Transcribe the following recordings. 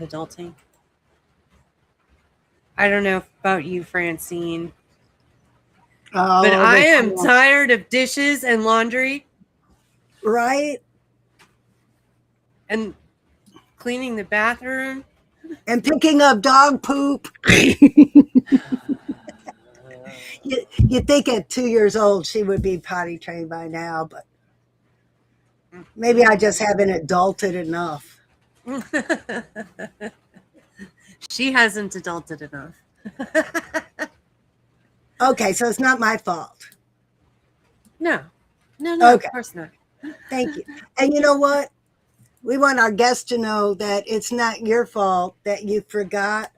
of adulting. I don't know about you, Francine, but Oh, I the am tired of dishes and laundry right? and cleaning the bathroom. And picking up dog poop. You'd think at 2 years old she would be potty trained by now, but maybe I just haven't adulted enough. She hasn't adulted enough. Okay, so it's not my fault. No, no, of Okay, course not. thank you. And you know what? We want our guests to know that it's not your fault that you forgot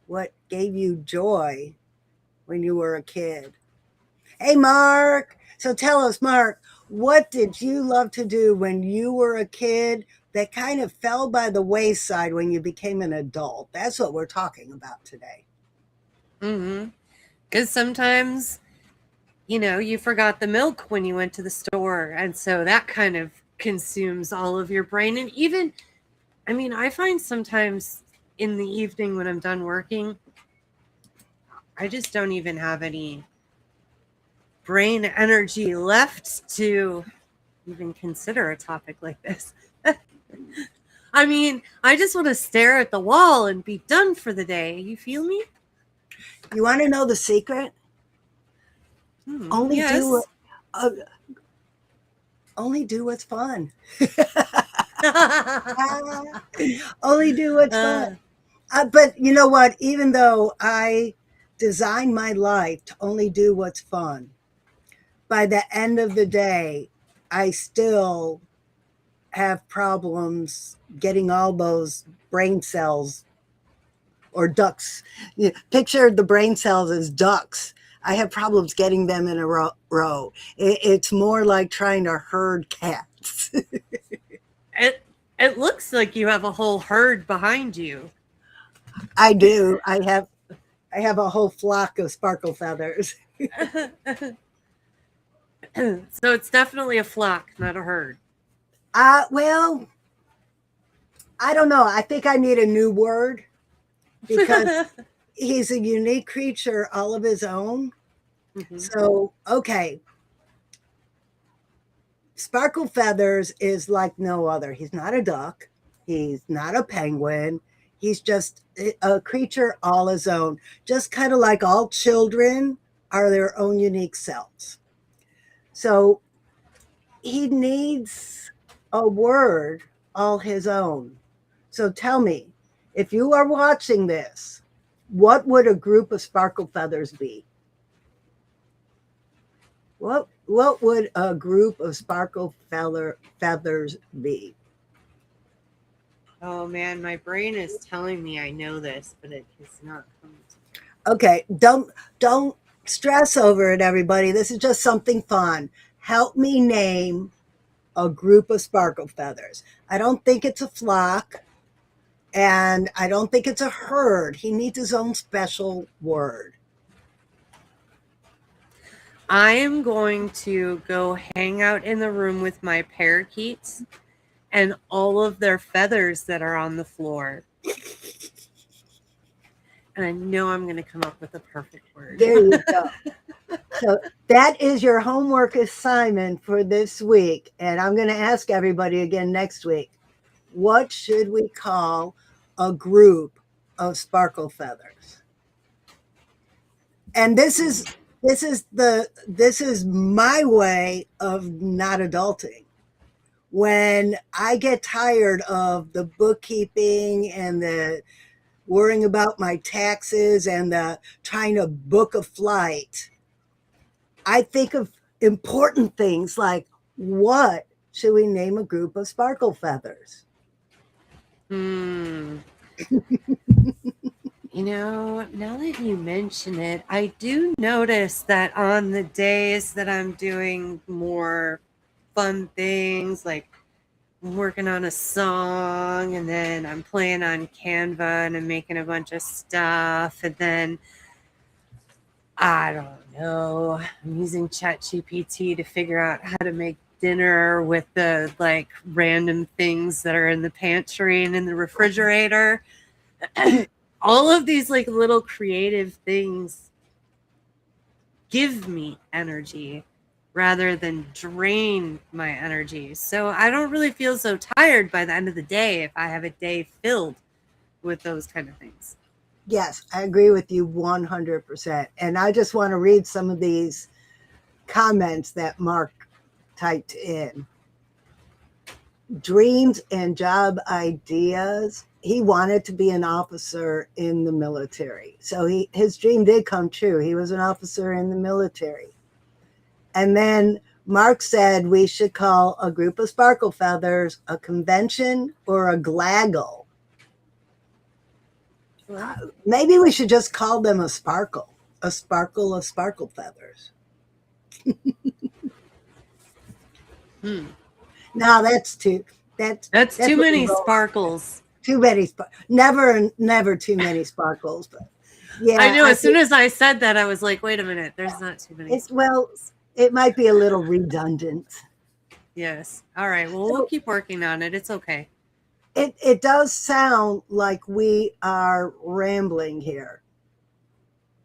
what gave you joy when you were a kid. Hey, Mark. So tell us, Mark, what did you love to do when you were a kid that kind of fell by the wayside when you became an adult? That's what we're talking about today. Because sometimes, you forgot the milk when you went to the store. And so that kind of consumes all of your brain. And even, I find sometimes in the evening when I'm done working, I just don't even have any brain energy left to even consider a topic like this. I just want to stare at the wall and be done for the day. You feel me? You want to know the secret? Only do Yes. what, uh, only do what's fun. Only do what's fun. uh, But you know what? Even though I designed my life to only do what's fun, by the end of the day, I still have problems getting all those brain cells or ducks. Picture the brain cells as ducks. I have problems getting them in a row. It's more like trying to herd cats. it it looks like you have a whole herd behind you. I do. I have a whole flock of sparkle feathers. So it's definitely a flock, not a herd. Well, I don't know. I think I need a new word because he's a unique creature all of his own. So, okay, Sparkle Feathers is like no other. He's not a duck. He's not a penguin. He's just a creature all his own. Just kind of like all children are their own unique selves. So he needs a word all his own. So tell me, if you are watching this, what would a group of sparkle feathers be? What would a group of sparkle feathers be? Oh man, my brain is telling me I know this, but it is not coming to Okay, don't stress over it, everybody. This is just something fun. Help me name a group of sparkle feathers. I don't think it's a flock, and I don't think it's a herd. He needs his own special word. I am going to go hang out in the room with my parakeets and all of their feathers that are on the floor. And I know I'm going to come up with a perfect word. There you go. So that is your homework assignment for this week. And I'm going to ask everybody again next week, what should we call a group of sparkle feathers? And this is my way of not adulting. When I get tired of the bookkeeping and the worrying about my taxes and the trying to book a flight, I think of important things like, what should we name a group of sparkle feathers? Hmm. Now that you mention it, I do notice that on the days that I'm doing more fun things, like I'm working on a song and then I'm playing on Canva and I'm making a bunch of stuff, and then I don't know, I'm using ChatGPT to figure out how to make dinner with the like random things that are in the pantry and in the refrigerator. All of these like little creative things give me energy rather than drain my energy. So I don't really feel so tired by the end of the day if I have a day filled with those kind of things. Yes, I agree with you 100%. And I just want to read some of these comments that Mark typed in. Dreams and job ideas. He wanted to be an officer in the military. So his dream did come true. He was an officer in the military. And then Mark said we should call a group of sparkle feathers a convention or a glaggle. Maybe we should just call them a sparkle of sparkle feathers. No, that's too many sparkles. Too many never too many sparkles. But yeah, I know. As soon as I said that, I was like, "Wait a minute, there's not too many." Well, it might be a little redundant. Yes. All right. Well, we'll keep working on it. It's okay. It does sound like we are rambling here,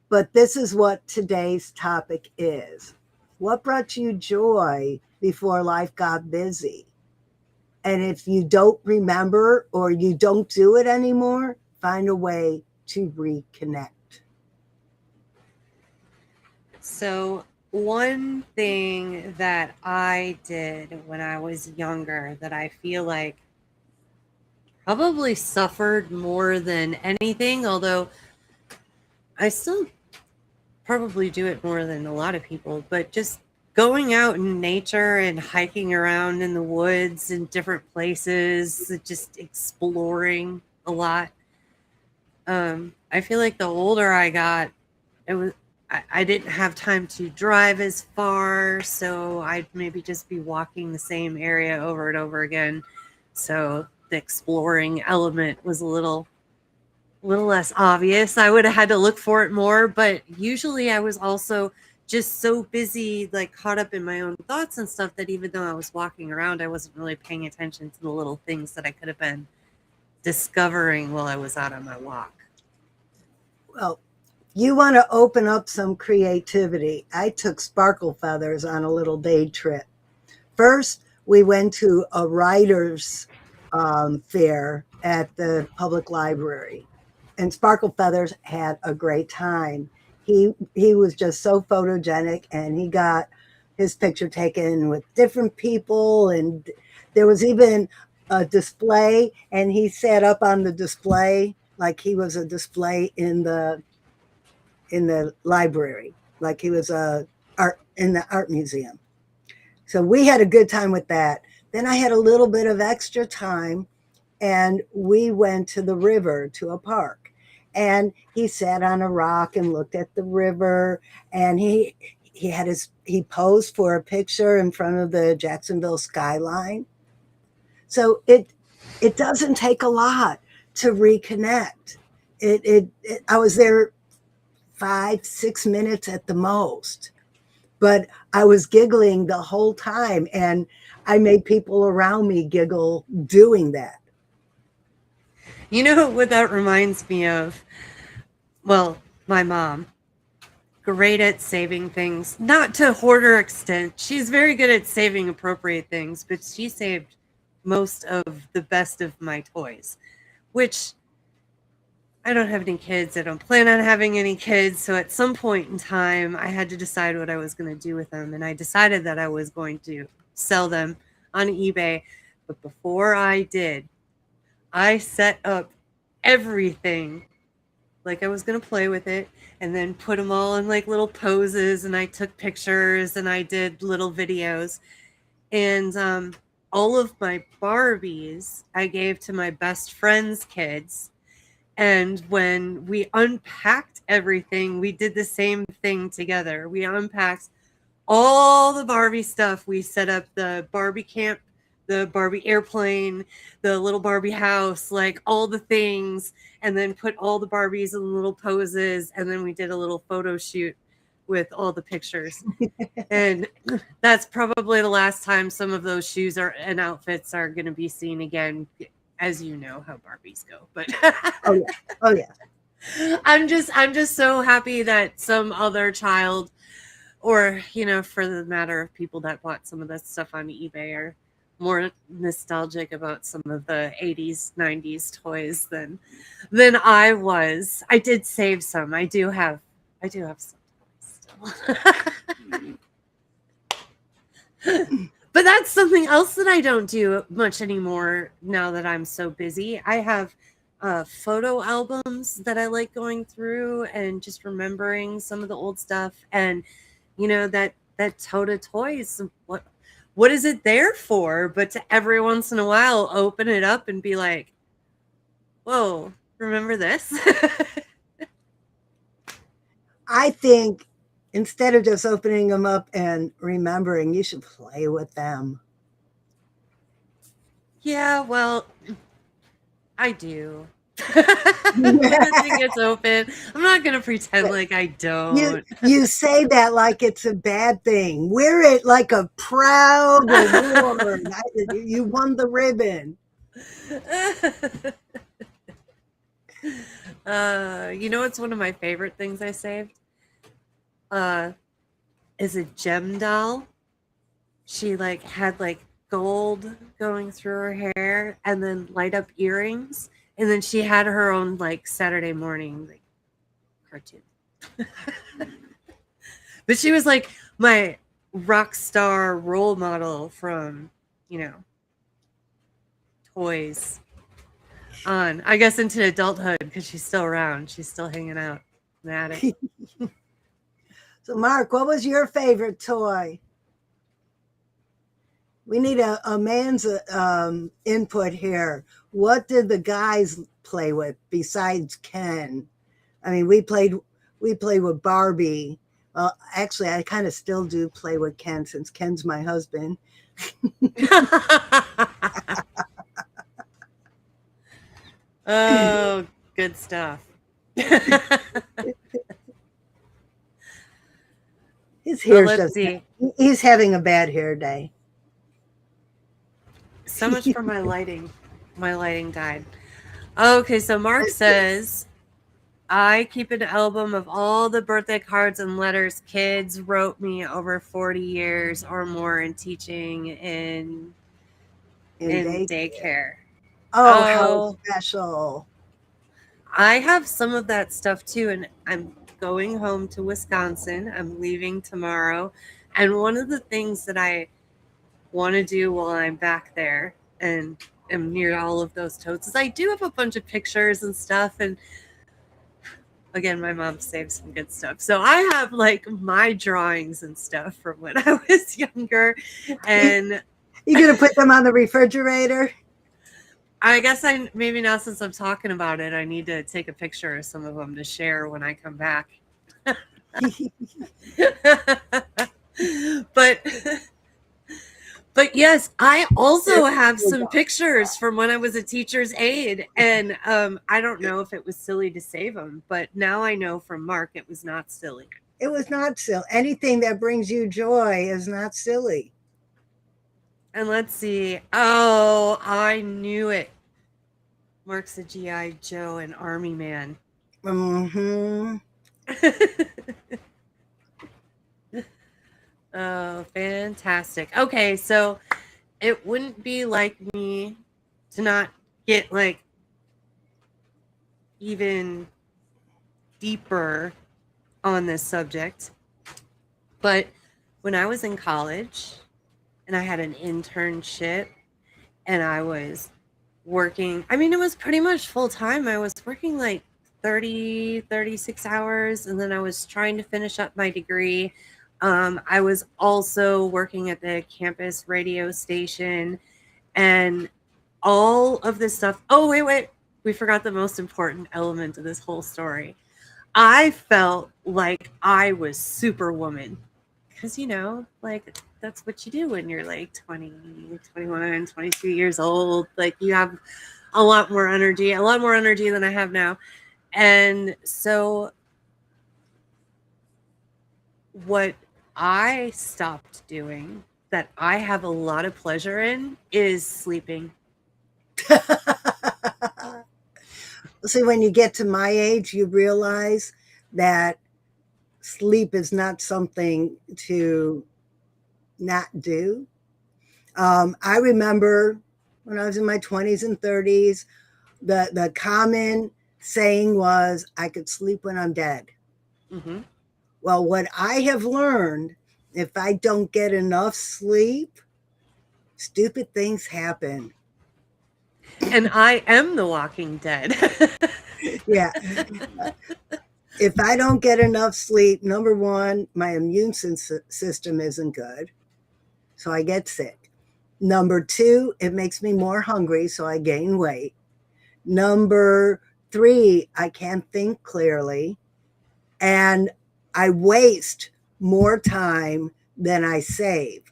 but this is what today's topic is. What brought you joy before life got busy? And if you don't remember or you don't do it anymore, find a way to reconnect. So, one thing that I did when I was younger that I feel like probably suffered more than anything, although I still probably do it more than a lot of people, but just going out in nature and hiking around in the woods in different places, just exploring a lot. I feel like the older I got, I didn't have time to drive as far, so I'd maybe just be walking the same area over and over again. So the exploring element was a little less obvious. I would have had to look for it more, but usually I was also just so busy, like caught up in my own thoughts and stuff, that even though I was walking around, I wasn't really paying attention to the little things that I could have been discovering while I was out on my walk. Well, you want to open up some creativity. I took sparkle feathers on a little day trip. First, we went to a writer's fair at the public library, and Sparkle Feathers had a great time. He was just so photogenic, and he got his picture taken with different people, and there was even a display, and he sat up on the display like he was a display in the library, like he was in the art museum. So we had a good time with that. Then I had a little bit of extra time, and we went to the river, to a park. And he sat on a rock and looked at the river, and he posed for a picture in front of the Jacksonville skyline. So it doesn't take a lot to reconnect. I was there 5-6 minutes at the most, but I was giggling the whole time, and I made people around me giggle doing that. You know what that reminds me of? Well, my mom. Great at saving things. Not to hoarder extent. She's very good at saving appropriate things, but she saved most of the best of my toys, which I don't have any kids. I don't plan on having any kids. So at some point in time, I had to decide what I was going to do with them. And I decided that I was going to sell them on eBay. But before I did, I set up everything like I was going to play with it, and then put them all in like little poses, and I took pictures and I did little videos. And all of my Barbies I gave to my best friend's kids. And when we unpacked everything, we did the same thing together. We unpacked all the Barbie stuff. We set up the Barbie camp, the Barbie airplane, the little Barbie house, like all the things, and then put all the Barbies in little poses. And then we did a little photo shoot with all the pictures. And that's probably the last time some of those shoes and outfits are going to be seen again, as you know how Barbies go. But Oh yeah. I'm just so happy that some other child, or for the matter of people that bought some of that stuff on eBay, are more nostalgic about some of the 80s 90s toys than I was. I did save some. I do have some still. But that's something else that I don't do much anymore now that I'm so busy. I have photo albums that I like going through and just remembering some of the old stuff. And that Toda Toys, what is it there for? But to every once in a while open it up and be like, whoa, remember this? I think instead of just opening them up and remembering, you should play with them. Yeah, well, I do. When the thing gets open, I'm not gonna pretend like I don't. You say that like it's a bad thing. Wear it like a proud award. You won the ribbon. What's one of my favorite things I saved? Is a gem doll. She had gold going through her hair and then light up earrings, and then she had her own Saturday morning cartoon. But she was my rock star role model from toys on, I guess, into adulthood, because she's still around. She's still hanging out in the attic. So Mark, what was your favorite toy? We need a man's input here. What did the guys play with besides Ken? I mean, we played with Barbie. Well, actually, I kind of still do play with Ken since Ken's my husband. Oh, good stuff. His hair's let's see. He's having a bad hair day. So much for my lighting. My lighting died. Okay, so Mark says, I keep an album of all the birthday cards and letters kids wrote me over 40 years or more in teaching in daycare. Oh, how special. I have some of that stuff too, and I'm going home to Wisconsin. I'm leaving tomorrow. And one of the things that I want to do while I'm back there and am near all of those totes is I do have a bunch of pictures and stuff. And again, my mom saved some good stuff. So I have my drawings and stuff from when I was younger. And you going to put them on the refrigerator? I guess maybe now, since I'm talking about it, I need to take a picture of some of them to share when I come back. But yes, I also have some pictures from when I was a teacher's aide, and I don't know if it was silly to save them, but now I know from Mark it was not silly. It was not silly. Anything that brings you joy is not silly. And let's see. Oh, I knew it. Mark's a G.I. Joe and Army man. Mm-hmm. Oh, fantastic. Okay, so it wouldn't be like me to not get even deeper on this subject. But when I was in college and I had an internship and I was working, I mean, it was pretty much full time. I was working 36 hours, and then I was trying to finish up my degree. I was also working at the campus radio station and all of this stuff. Oh, wait. We forgot the most important element of this whole story. I felt like I was Superwoman because, that's what you do when you're 20, 21, 22 years old. You have a lot more energy than I have now. And so what I stopped doing that I have a lot of pleasure in is sleeping. See, when you get to my age, you realize that sleep is not something to not do. I remember when I was in my 20s and 30s, the common saying was, I could sleep when I'm dead. Hmm. Well, what I have learned, if I don't get enough sleep, stupid things happen. And I am the Walking Dead. Yeah. If I don't get enough sleep, number one, my immune system isn't good. So I get sick. Number two, it makes me more hungry. So I gain weight. Number three, I can't think clearly. And I waste more time than I save.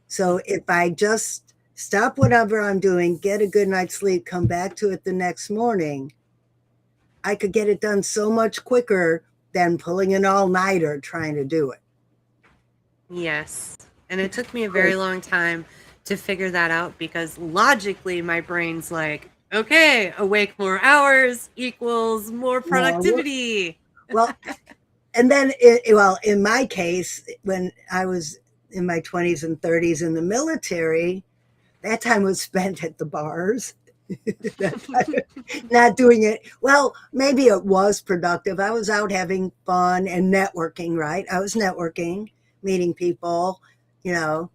So if I just stop whatever I'm doing, get a good night's sleep, come back to it the next morning, I could get it done so much quicker than pulling an all-nighter trying to do it. Yes. And it took me a very long time to figure that out because logically my brain's like, okay, awake more hours equals more productivity. Well, and then, well, in my case, when I was in my 20s and 30s in the military, that time was spent at the bars. Not doing it. Well, maybe it was productive. I was out having fun and networking, right? I was networking, meeting people, you know.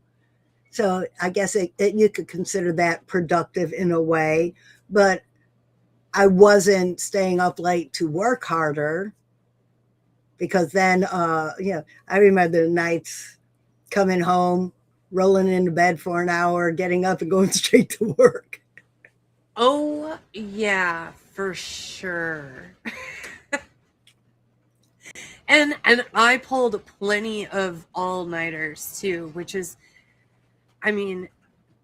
So I guess you could consider that productive in a way, but I wasn't staying up late to work harder because then, I remember the nights coming home, rolling into bed for an hour, getting up and going straight to work. Oh, yeah, for sure. And I pulled plenty of all-nighters too, which is, I mean,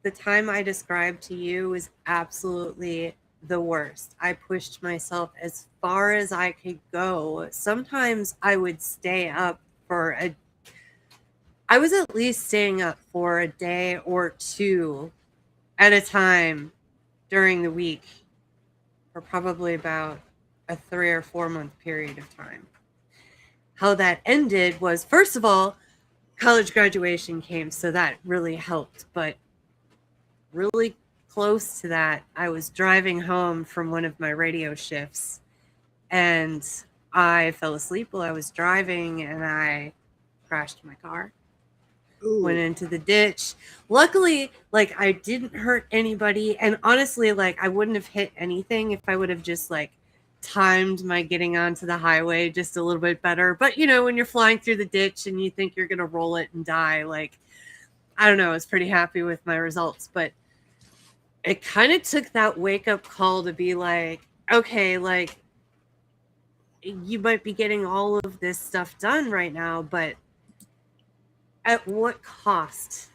the time I described to you is absolutely the worst. I pushed myself as far as I could go. Sometimes I would stay up I was at least staying up for a day or two at a time during the week for probably about a 3 or 4 month period of time. How that ended was, first of all, college graduation came, so that really helped. But really close to that, I was driving home from one of my radio shifts and I fell asleep while I was driving and I crashed my car. Went Ooh. into the ditch. Luckily, like I didn't hurt anybody. And honestly, like I wouldn't have hit anything if I would have just like timed my getting onto the highway just a little bit better. But you know, when you're flying through the ditch and you think you're gonna roll it and die, like I don't know, I was pretty happy with my results. But it kind of took that wake up call to be like, okay, like you might be getting all of this stuff done right now, but at what cost?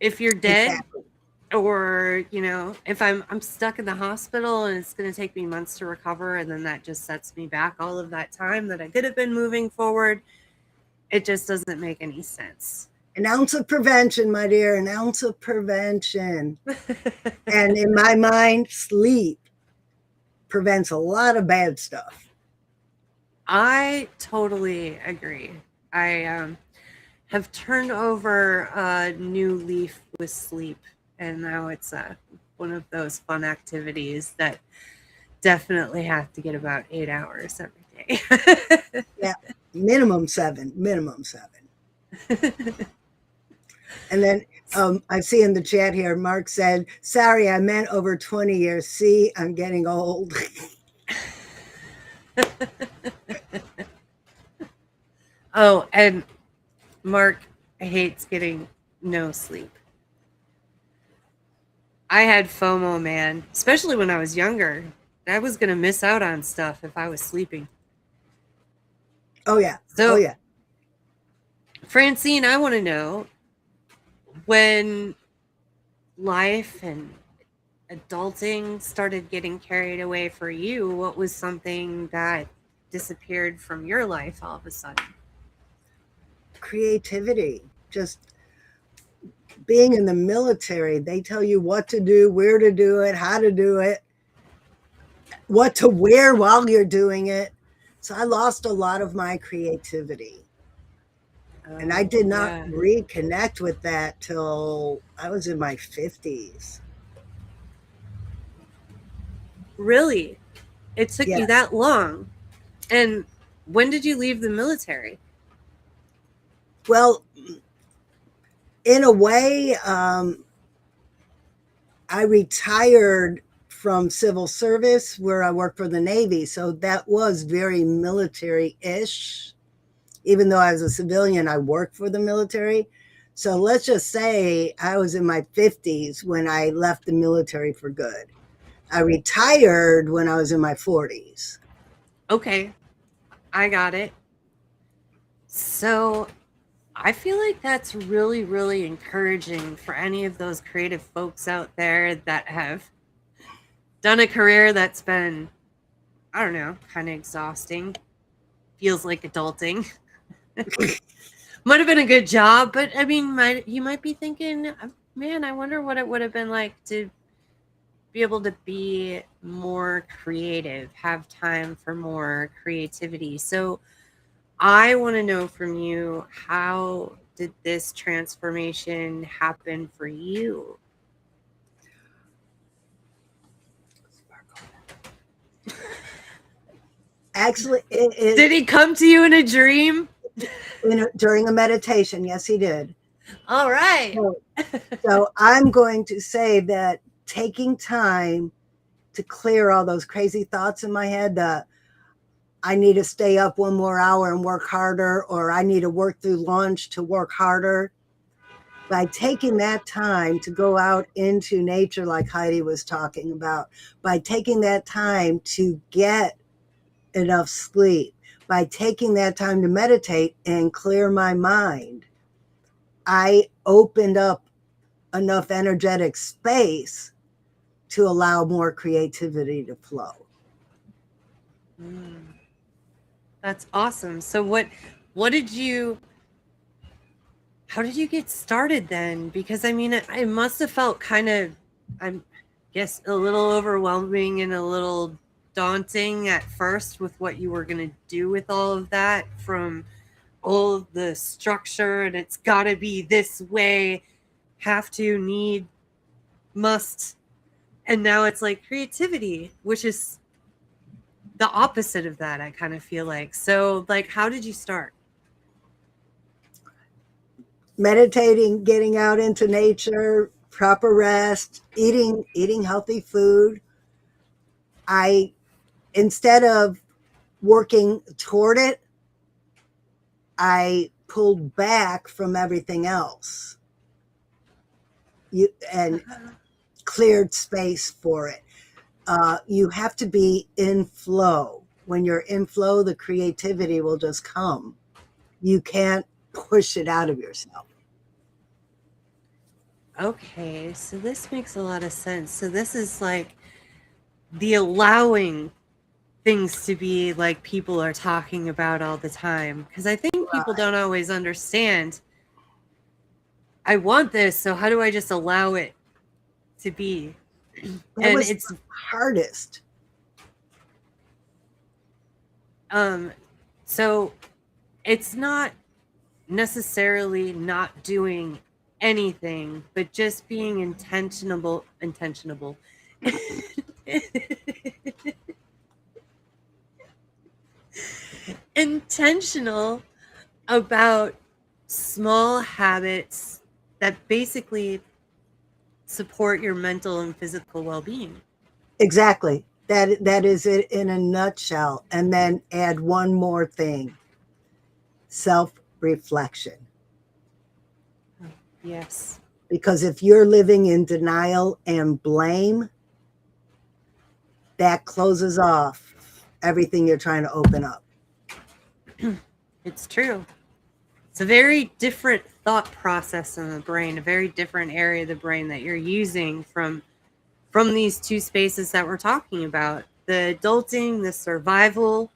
If you're dead, Exactly. or you know, if I'm stuck in the hospital and it's going to take me months to recover, and then that just sets me back all of that time that I could have been moving forward, it just doesn't make any sense. An ounce of prevention, my dear, an ounce of prevention. And in my mind, sleep prevents a lot of bad stuff. I totally agree. I have turned over a new leaf with sleep, and now it's one of those fun activities that definitely have to get about 8 hours every day. Yeah, minimum seven, minimum seven. And then I see in the chat here, Mark said, sorry, I meant over 20 years. See, I'm getting old. Oh, and Mark hates getting no sleep. I had FOMO, man, especially when I was younger. I was going to miss out on stuff if I was sleeping. Oh, yeah. So, Oh, yeah. Francine, I want to know, when life and adulting started getting carried away for you, what was something that disappeared from your life all of a sudden? creativity. Just being in the military, they tell you what to do, where to do it, how to do it, what to wear while you're doing it. So I lost a lot of my creativity. And I did not Yeah. reconnect with that till I was in my 50s. Really? It took you Yes. that long? And when did you leave the military? Well, in a way, I retired from civil service where I worked for the Navy. So that was very military ish. Even though I was a civilian, I worked for the military. So let's just say I was in my 50s when I left the military for good. I retired when I was in my 40s. Okay, I got it. So I feel like that's really, really encouraging for any of those creative folks out there that have done a career that's been, I don't know, kind of exhausting. Feels like adulting. Might have been a good job, but I mean, you might be thinking, man, I wonder what it would have been like to be able to be more creative, have time for more creativity. So I want to know from you, how did this transformation happen for you? Actually, Did he come to you in a dream? during a meditation, yes, he did. All right. So I'm going to say that taking time to clear all those crazy thoughts in my head, I need to stay up one more hour and work harder, or I need to work through lunch to work harder. By taking that time to go out into nature, like Heidi was talking about, by taking that time to get enough sleep, by taking that time to meditate and clear my mind, I opened up enough energetic space to allow more creativity to flow. That's awesome. So what did you how did you get started then? Because I mean, it must have felt kind of, I guess, a little overwhelming and a little daunting at first with what you were going to do with all of that, from all of the structure and it's got to be this way, have to, need, must. And now it's like creativity, which is the opposite of that, I kind of feel like. So, like, how did you start? Meditating, getting out into nature, proper rest, eating healthy food. I, instead of working toward it, I pulled back from everything else. And cleared space for it. You have to be in flow. When you're in flow, the creativity will just come. You can't push it out of yourself. Okay, so this makes a lot of sense. So this is like the allowing things to be like people are talking about all the time. Because I think people don't always understand, I want this, so how do I just allow it to be? That And was it's the hardest. so it's not necessarily not doing anything, but just being intentional intentional about small habits that basically support your mental and physical well-being. Exactly. That is it in a nutshell. And then add one more thing: self-reflection. Yes. Because if you're living in denial and blame, that closes off everything you're trying to open up. It's true. It's a very different thought process in the brain, a very different area of the brain that you're using from these two spaces that we're talking about. The adulting, the survival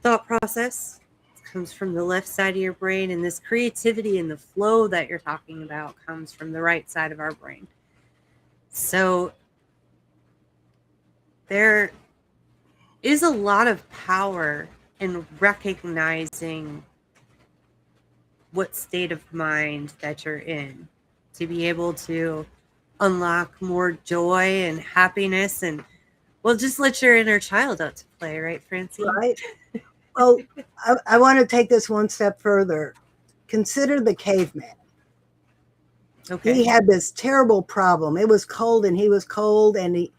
thought process. It's comes from the left side of your brain, and this creativity and the flow that you're talking about comes from the right side of our brain. So there is a lot of power in recognizing what state of mind that you're in to be able to unlock more joy and happiness, and well, just let your inner child out to play, right, Francine? Right. Well, I want to take this one step further. Consider the caveman. Okay. He had this terrible problem. It was cold and he was cold and he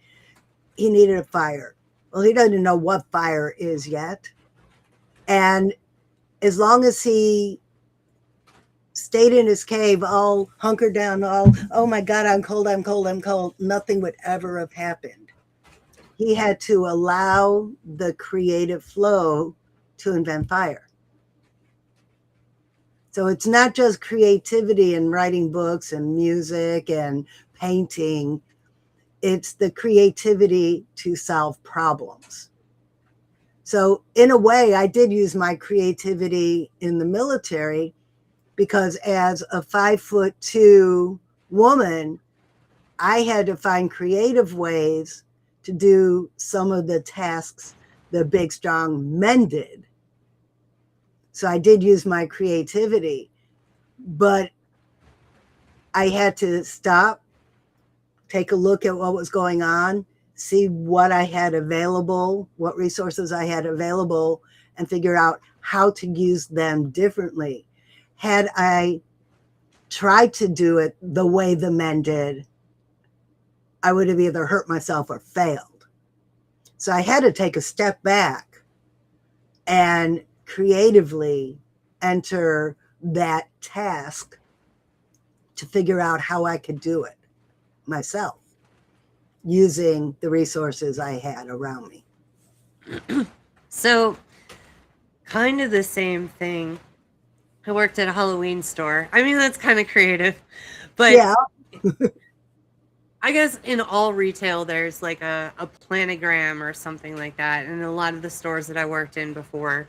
needed a fire. Well, he doesn't know what fire is yet. And as long as he stayed in his cave, all hunkered down, all, oh my God, I'm cold, I'm cold, I'm cold, nothing would ever have happened. He had to allow the creative flow to invent fire. So it's not just creativity and writing books and music and painting. It's the creativity to solve problems. So in a way, I did use my creativity in the military, because as a 5'2" woman, I had to find creative ways to do some of the tasks the big, strong men did. So I did use my creativity, but I had to stop, take a look at what was going on, see what I had available, what resources I had available, and figure out how to use them differently. Had I tried to do it the way the men did, I would have either hurt myself or failed. So I had to take a step back and creatively enter that task to figure out how I could do it myself using the resources I had around me. So, kind of the same thing. I worked at a Halloween store. I mean, that's kind of creative, but Yeah. I guess in all retail, there's like a planogram or something like that. And a lot of the stores that I worked in before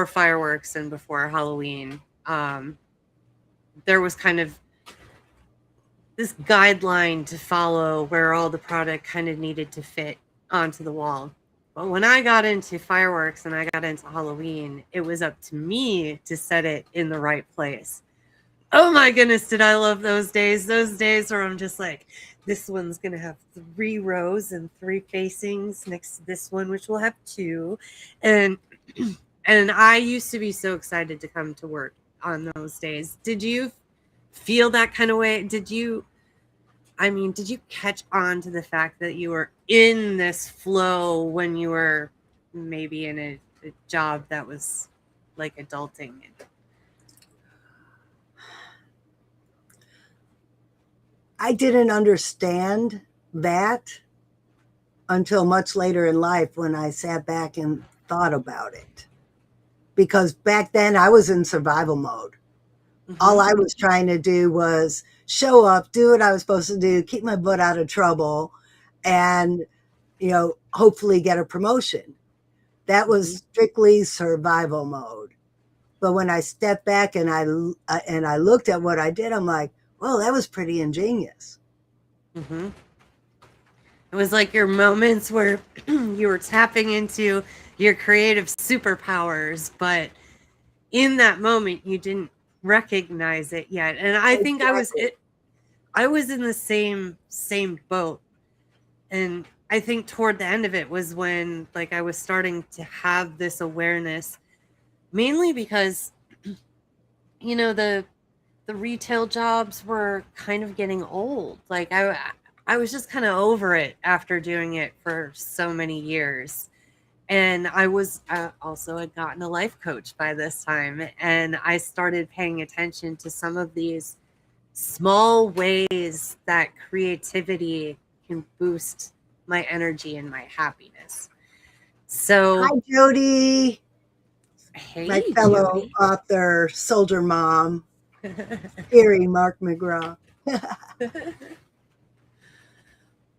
fireworks and before Halloween, there was kind of this guideline to follow where all the product kind of needed to fit onto the wall. But when I got into fireworks and I got into Halloween, it was up to me to set it in the right place. Oh my goodness, did I love those days? Those days where I'm just like, this one's going to have 3 rows and 3 facings next to this one, which will have 2. And I used to be so excited to come to work on those days. Did you feel that kind of way? Did you catch on to the fact that you were in this flow when you were maybe in a job that was like adulting? I didn't understand that until much later in life when I sat back and thought about it. Because back then I was in survival mode. Mm-hmm. All I was trying to do was show up, do what I was supposed to do, keep my butt out of trouble, and, hopefully get a promotion. That was strictly survival mode. But when I stepped back and I looked at what I did, I'm like, well, that was pretty ingenious. Mm-hmm. It was like your moments where you were tapping into your creative superpowers, but in that moment you didn't recognize it yet. And I think I was in the same boat. And I think toward the end of it was when like I was starting to have this awareness, mainly because the retail jobs were kind of getting old. Like I was just kind of over it after doing it for so many years. And I was also had gotten a life coach by this time. And I started paying attention to some of these small ways that creativity can boost my energy and my happiness. So, hi, Jody. Hey, my fellow Jody. Author, soldier mom, Erie Mark McGraw.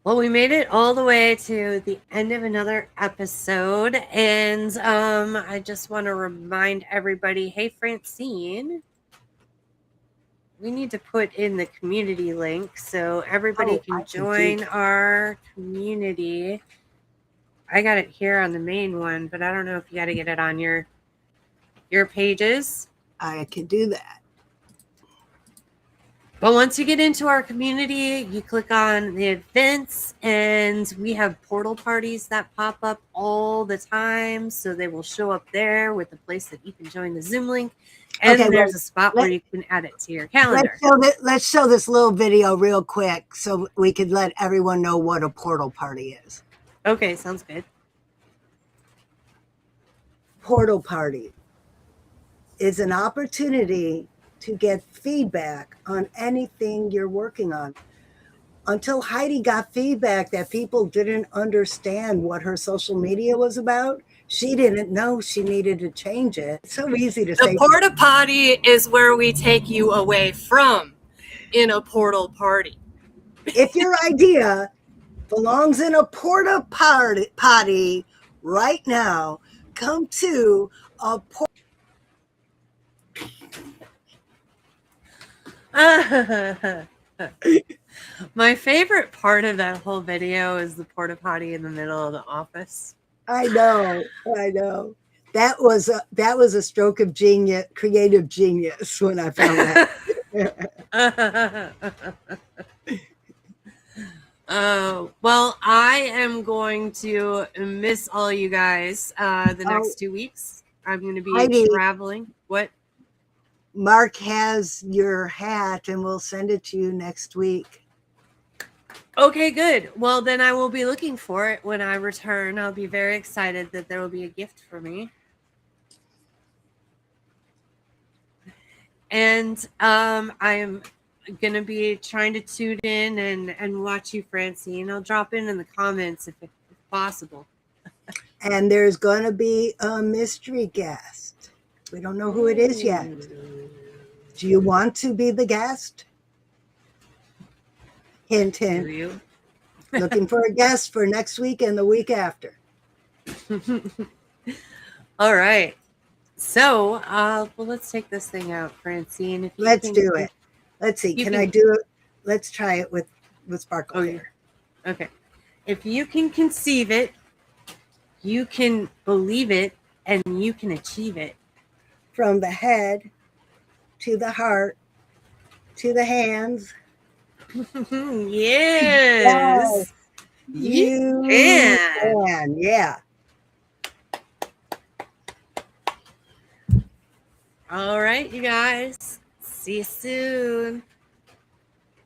Well, we made it all the way to the end of another episode, and I just want to remind everybody, hey, Francine, we need to put in the community link so everybody I can can do join that. our community. I got it here on the main one, but I don't know if you got to get it on your pages. I can do that. But once you get into our community, you click on the events, and we have portal parties that pop up all the time. So they will show up there with the place that you can join the Zoom link. And Okay, there's well, a spot where you can add it to your calendar. Let's show this little video real quick so we could let everyone know what a portal party is. Okay, sounds good. Portal party is an opportunity to get feedback on anything you're working on. Until Heidi got feedback that people didn't understand what her social media was about, she didn't know she needed to change it. It's so easy to say. The porta potty is where we take you away from in a portal party. If your idea belongs in a porta potty right now, come to a My favorite part of that whole video is the porta potty in the middle of the office. I know. That was a stroke of genius, creative genius when I found that. Well, I am going to miss all you guys the next 2 weeks. I'm going to be Heidi, traveling. What? Mark has your hat, and we'll send it to you next week. Okay, good. Well, then I will be looking for it when I return. I'll be very excited that there will be a gift for me. And I'm going to be trying to tune in and watch you, Francine. I'll drop in the comments if possible. And there's going to be a mystery guest. We don't know who it is yet. Do you want to be the guest? Hint, hint. Do you? Looking for a guest for next week and the week after. All right. So, well, let's take this thing out, Francine. If you Let's do it. Let's see. Can I do it? Let's try it with Sparkle here. Okay. If you can conceive it, you can believe it, and you can achieve it. From the head to the heart to the hands. Yes. You can. Yeah. All right, you guys. See you soon.